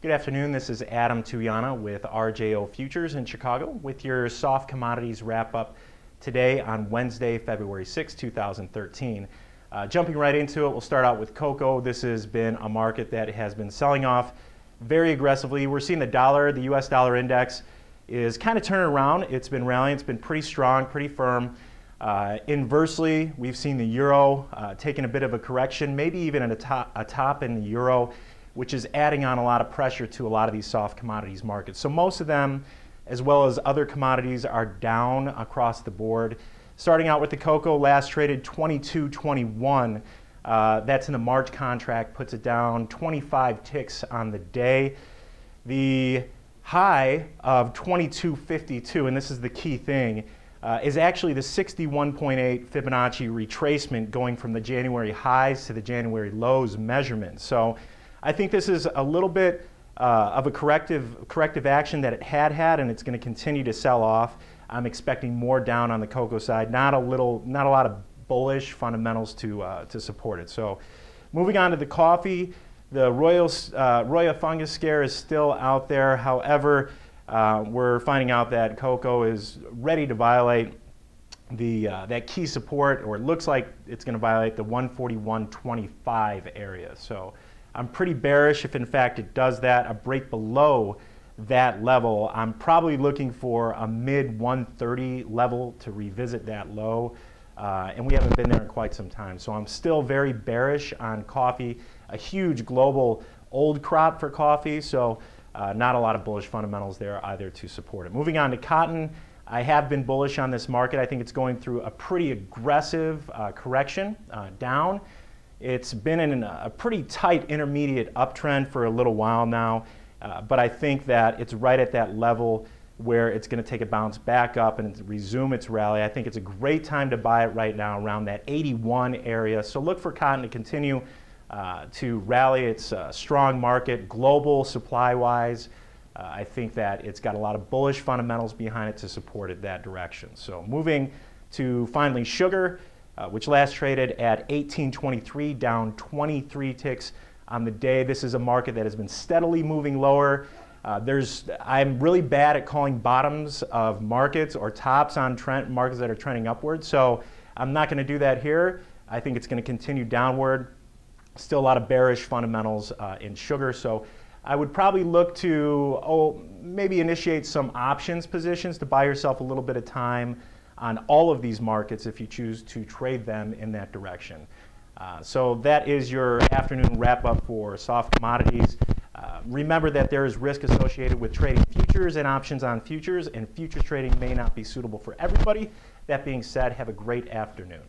Good afternoon, this is Adam Tuiaana with RJO Futures in Chicago with your soft commodities wrap up today on Wednesday, February 6, 2013. Jumping right into it, we'll start out with cocoa. This has been a market that has been selling off very aggressively. We're seeing the dollar, the US dollar index is kind of turning around. It's been rallying, it's been pretty strong, pretty firm. Inversely, we've seen the euro taking a bit of a correction, maybe even at a top in the euro, which is adding on a lot of pressure to a lot of these soft commodities markets. So most of them, as well as other commodities, are down across the board. Starting out with the cocoa, last traded 22.21. That's in the March contract, puts it down 25 ticks on the day. The high of 22.52, and this is the key thing, is actually the 61.8 Fibonacci retracement going from the January highs to the January lows measurement. So I think this is a little bit of a corrective action that it had, and it's going to continue to sell off. I'm expecting more down on the cocoa side, not a lot of bullish fundamentals to support it. So moving on to the coffee, the Roya fungus scare is still out there. However, we're finding out that cocoa is ready to violate that key support, or it looks like it's going to violate the 141.25 area. So I'm pretty bearish if in fact it does that. A break below that level, I'm probably looking for a mid 130 level to revisit that low, and we haven't been there in quite some time. So I'm still very bearish on coffee, a huge global old crop for coffee, so not a lot of bullish fundamentals there either to support it. Moving on to cotton, I have been bullish on this market. I think it's going through a pretty aggressive correction down. It's been in a pretty tight intermediate uptrend for a little while now, but I think that it's right at that level where it's going to take a bounce back up and resume its rally. I think it's a great time to buy it right now around that 81 area. So look for cotton to continue to rally. It's a strong market, global supply-wise. I think that it's got a lot of bullish fundamentals behind it to support it that direction. So moving to finally sugar, which last traded at 18.23, down 23 ticks on the day. This is a market that has been steadily moving lower. I'm really bad at calling bottoms of markets or tops on markets that are trending upward, so I'm not going to do that here. I think it's going to continue downward. Still a lot of bearish fundamentals in sugar, so I would probably look to maybe initiate some options positions to buy yourself a little bit of time on all of these markets if you choose to trade them in that direction. So that is your afternoon wrap up for soft commodities. Remember that there is risk associated with trading futures and options on futures, and futures trading may not be suitable for everybody. That being said, have a great afternoon.